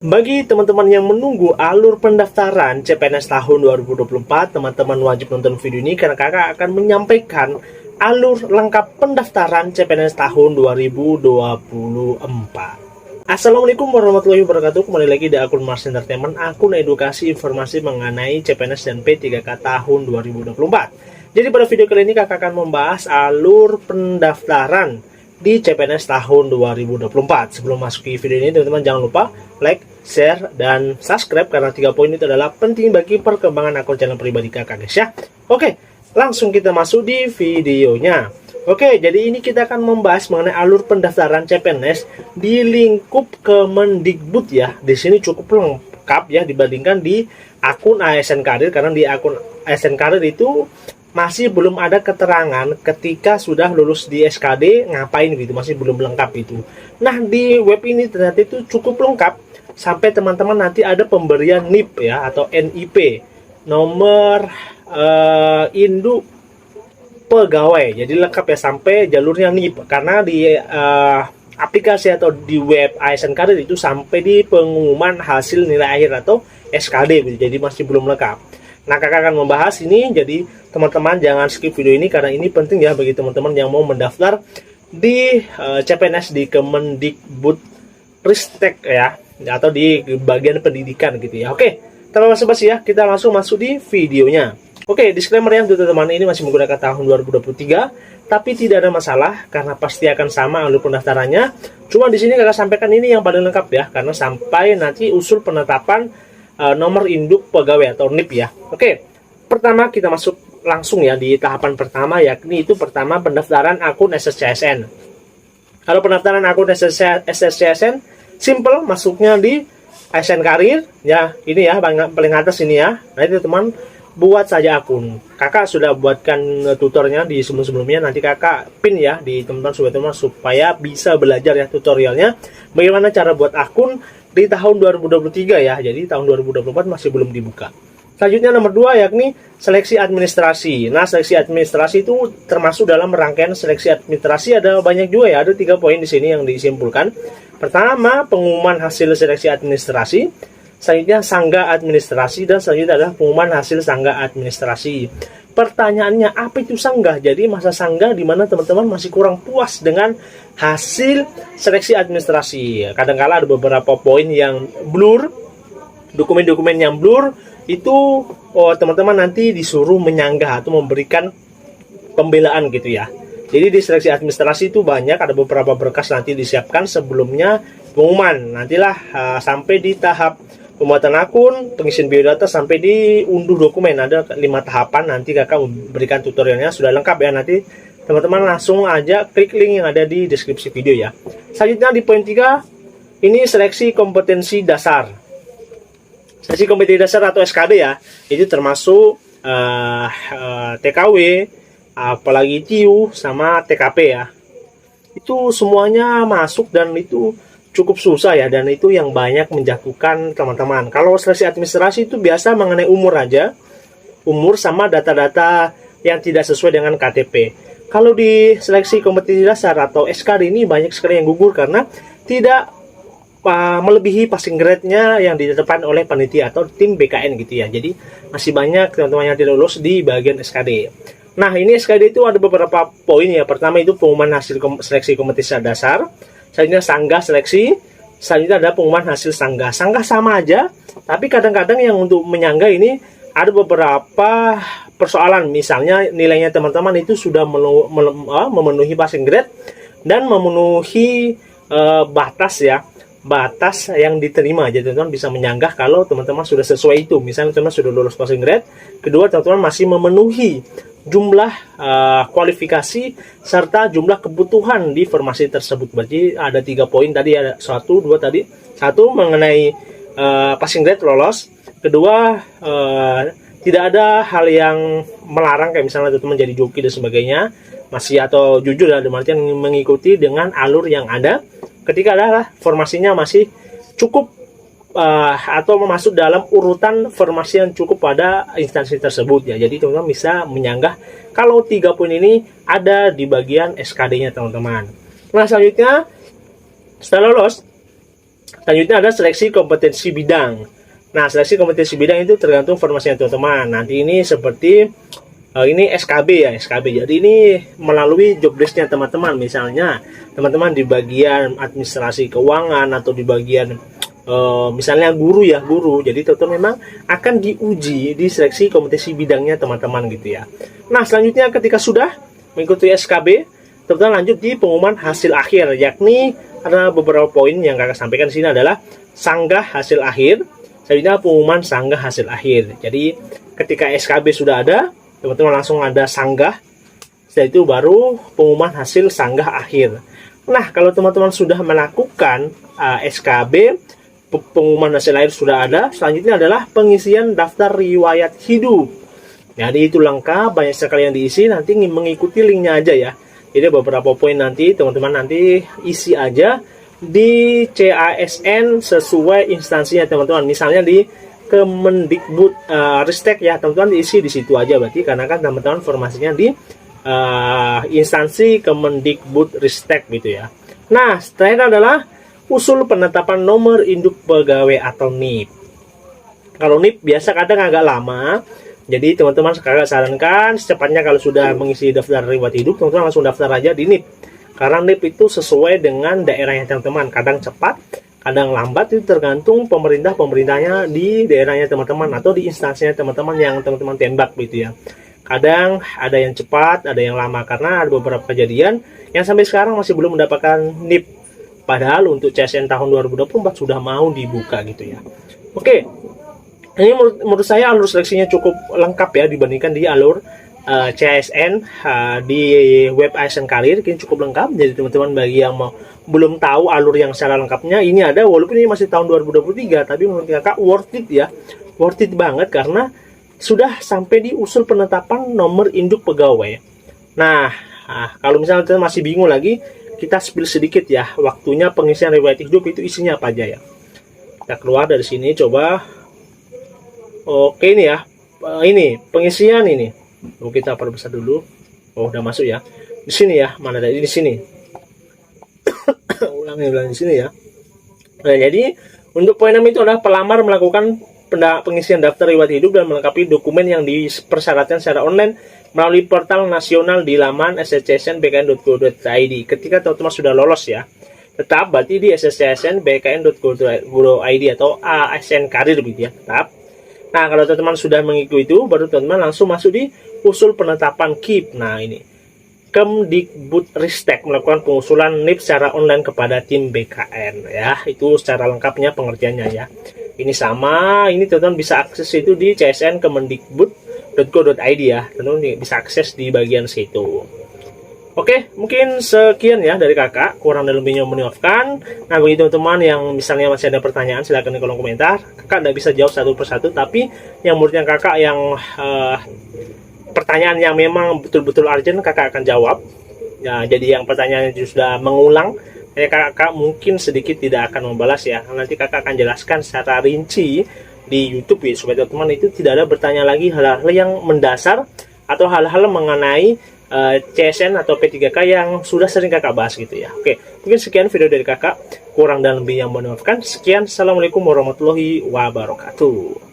Bagi teman-teman yang menunggu alur pendaftaran CPNS tahun 2024, teman-teman wajib nonton video ini karena kakak akan menyampaikan alur lengkap pendaftaran CPNS tahun 2024. Assalamualaikum warahmatullahi wabarakatuh. Kembali lagi di akun Mars Entertainment, akun edukasi informasi mengenai CPNS dan P3K tahun 2024. Jadi pada video kali ini kakak akan membahas alur pendaftaran di CPNS tahun 2024. Sebelum masuk ke video ini, teman-teman jangan lupa like, share, dan subscribe karena 3 poin itu adalah penting bagi perkembangan akun channel pribadi kakak guys ya. Oke, langsung kita masuk di videonya. Oke, jadi ini kita akan membahas mengenai alur pendaftaran CPNS di lingkup Kemendikbud ya. Di sini cukup lengkap ya dibandingkan di akun ASN Karir, karena di akun ASN Karir itu masih belum ada keterangan ketika sudah lulus di SKD ngapain gitu, masih belum lengkap itu. Nah, di web ini ternyata itu cukup lengkap sampai teman-teman nanti ada pemberian NIP ya atau NIP, nomor induk pegawai. Jadi lengkap ya sampai jalurnya NIP, karena di aplikasi atau di web ASN Karir itu sampai di pengumuman hasil nilai akhir atau SKD gitu. Jadi masih belum lengkap. Nah, kakak akan membahas ini, jadi teman-teman jangan skip video ini karena ini penting ya bagi teman-teman yang mau mendaftar di CPNS di Kemendikbud Ristek ya, atau di bagian pendidikan gitu ya. Oke, tanpa basa-basi ya, kita langsung masuk di videonya. Oke, disclaimer ya untuk teman-teman, ini masih menggunakan tahun 2023, tapi tidak ada masalah karena pasti akan sama alur pendaftarannya. Cuma di sini kakak sampaikan ini yang paling lengkap ya, karena sampai nanti usul penetapan nomor induk pegawai atau NIP ya. Oke, pertama kita masuk langsung ya di tahapan pertama, yakni itu pertama pendaftaran akun SSCSN. Kalau pendaftaran akun SSCSN simple, masuknya di ASN Karir ya, ini ya paling atas ini ya. Nah itu teman, buat saja akun. Kakak sudah buatkan tutornya di sebelum-sebelumnya, nanti kakak pin ya di teman-teman supaya bisa belajar ya tutorialnya bagaimana cara buat akun di tahun 2023 ya. Jadi tahun 2024 masih belum dibuka. Selanjutnya nomor 2 yakni seleksi administrasi. Nah, seleksi administrasi itu termasuk dalam rangkaian seleksi administrasi, ada banyak juga ya, ada 3 poin di sini yang disimpulkan. Pertama, pengumuman hasil seleksi administrasi. Selanjutnya sanggah administrasi, dan selanjutnya adalah pengumuman hasil sanggah administrasi. Pertanyaannya, apa itu sanggah? Jadi masa sanggah di mana teman-teman masih kurang puas dengan hasil seleksi administrasi. Kadang-kala ada beberapa poin yang blur, dokumen-dokumen yang blur itu teman-teman nanti disuruh menyanggah atau memberikan pembelaan gitu ya. Jadi di seleksi administrasi itu banyak, ada beberapa berkas nanti disiapkan sebelumnya pengumuman. Nantilah sampai di tahap pembuatan akun, pengisian biodata, sampai diunduh dokumen. Ada 5 tahapan, nanti kakak memberikan tutorialnya, sudah lengkap ya. Nanti teman-teman langsung aja klik link yang ada di deskripsi video ya. Selanjutnya di poin 3, ini seleksi kompetensi dasar. Seleksi kompetensi dasar atau SKD ya, itu termasuk TKW, apalagi TIU sama TKP ya. Itu semuanya masuk dan itu cukup susah ya, dan itu yang banyak menjatuhkan teman-teman. Kalau seleksi administrasi itu biasa mengenai umur aja, umur sama data-data yang tidak sesuai dengan KTP. Kalau di seleksi kompetensi dasar atau SKD ini banyak sekali yang gugur karena tidak melebihi passing grade-nya yang ditetapkan oleh panitia atau tim BKN gitu ya. Jadi masih banyak teman-teman yang tidak lulus di bagian SKD. Nah, ini SKD itu ada beberapa poin ya. Pertama itu pengumuman hasil seleksi kompetensi dasar. Selanjutnya sanggah seleksi. Selanjutnya ada pengumuman hasil sanggah. Sanggah sama aja, tapi kadang-kadang yang untuk menyanggah ini ada beberapa persoalan. Misalnya nilainya teman-teman itu sudah memenuhi passing grade dan memenuhi batas ya, batas yang diterima. Jadi teman-teman bisa menyanggah kalau teman-teman sudah sesuai itu. Misalnya teman-teman sudah lulus passing grade. Kedua, teman-teman masih memenuhi jumlah kualifikasi serta jumlah kebutuhan di formasi tersebut. Berarti ada 3 poin tadi, ada 1, 2 tadi. 1 mengenai passing grade lolos. Kedua, tidak ada hal yang melarang kayak misalnya teman-teman jadi joki dan sebagainya, masih atau jujur dalam artian mengikuti dengan alur yang ada. Ketika adalah formasinya masih cukup atau masuk dalam urutan formasi yang cukup pada instansi tersebut ya. Jadi teman-teman bisa menyanggah kalau 3 poin ini ada di bagian SKD-nya teman-teman. Nah, selanjutnya setelah lolos Selanjutnya ada seleksi kompetensi bidang. Nah, seleksi kompetensi bidang itu tergantung formasinya teman-teman. Nanti ini seperti ini SKB ya, SKB. Jadi ini melalui job desk-nya teman-teman. Misalnya teman-teman di bagian administrasi keuangan atau di bagian misalnya guru ya, guru. Jadi teman-teman memang akan diuji di seleksi kompetensi bidangnya teman-teman gitu ya. Nah, selanjutnya ketika sudah mengikuti SKB, teman-teman lanjut di pengumuman hasil akhir, yakni ada beberapa poin yang kakak sampaikan di sini adalah sanggah hasil akhir. Selanjutnya pengumuman sanggah hasil akhir. Jadi ketika SKB sudah ada, teman-teman langsung ada sanggah. Setelah itu baru pengumuman hasil sanggah akhir. Nah, kalau teman-teman sudah melakukan SKB, pengumuman hasil akhir sudah ada, selanjutnya adalah pengisian daftar riwayat hidup. Jadi itu lengkap, banyak sekali yang diisi, nanti mengikuti linknya aja ya. Jadi beberapa poin nanti teman-teman nanti isi aja di CASN sesuai instansinya teman-teman. Misalnya di Kemendikbud Ristek ya teman-teman, diisi di situ aja berarti, karena kan teman-teman formasinya di instansi Kemendikbud Ristek gitu ya. Nah, terakhir adalah usul penetapan nomor induk pegawai atau NIP. Kalau NIP biasa kadang agak lama. Jadi teman-teman sekarang sarankan secepatnya kalau sudah mengisi daftar riwayat hidup, teman-teman langsung daftar aja di NIP. Karena NIP itu sesuai dengan daerahnya teman-teman. Kadang cepat, kadang lambat, itu tergantung pemerintahnya di daerahnya teman-teman atau di instansinya teman-teman yang teman-teman tembak gitu ya. Kadang ada yang cepat, ada yang lama, karena ada beberapa kejadian yang sampai sekarang masih belum mendapatkan NIP. Padahal untuk CSN tahun 2024 sudah mau dibuka gitu ya. Oke. Ini menurut saya alur seleksinya cukup lengkap ya dibandingkan di alur CSN di web ASN Karir. Ini cukup lengkap. Jadi teman-teman bagi yang belum tahu alur yang secara lengkapnya, ini ada, walaupun ini masih tahun 2023, tapi menurut kakak worth it ya. Worth it banget karena sudah sampai di usul penetapan nomor induk pegawai. Nah, kalau misalnya teman masih bingung lagi, kita spill sedikit ya waktunya pengisian riwayat hidup itu isinya apa aja ya. Kita keluar dari sini coba. Oke, ini ya, ini pengisian ini. Kita perbesar dulu. Oh, udah masuk ya. Di sini ya, mana tadi di sini. ulangi di sini ya. Nah, jadi untuk poin 6 itu adalah pelamar melakukan pengisian daftar riwayat hidup dan melengkapi dokumen yang dipersyaratkan secara online melalui portal nasional di laman sscsnbkn.go.id. Ketika teman-teman sudah lolos ya, tetap berarti di sscsnbkn.go.id atau ASN Karir begitu ya, tetap. Nah, kalau teman-teman sudah mengikuti itu, baru teman-teman langsung masuk di usul penetapan KIP. Nah, ini Kemdikbud Ristek melakukan pengusulan NIP secara online kepada tim BKN ya. Itu secara lengkapnya pengertiannya ya. Ini sama, ini teman-teman bisa akses itu di CSN Kemendikbud.go.id ya. Teman-teman bisa akses di bagian situ. Oke, mungkin sekian ya dari kakak, kurang dan lebihnya memaafkan. Nah, bagi teman-teman yang misalnya masih ada pertanyaan, silahkan di kolom komentar. Kakak tidak bisa jawab satu persatu, tapi yang menurutnya kakak yang pertanyaan yang memang betul-betul urgent, kakak akan jawab. Ya, jadi yang pertanyaan itu sudah mengulang, kakak mungkin sedikit tidak akan membalas ya. Nanti kakak akan jelaskan secara rinci di YouTube ya, supaya teman-teman itu tidak ada bertanya lagi hal-hal yang mendasar atau hal-hal mengenai CSN atau P3K yang sudah sering kakak bahas gitu ya. Oke, mungkin sekian video dari kakak, kurang dan lebih yang mohon maafkan. Sekian, assalamualaikum warahmatullahi wabarakatuh.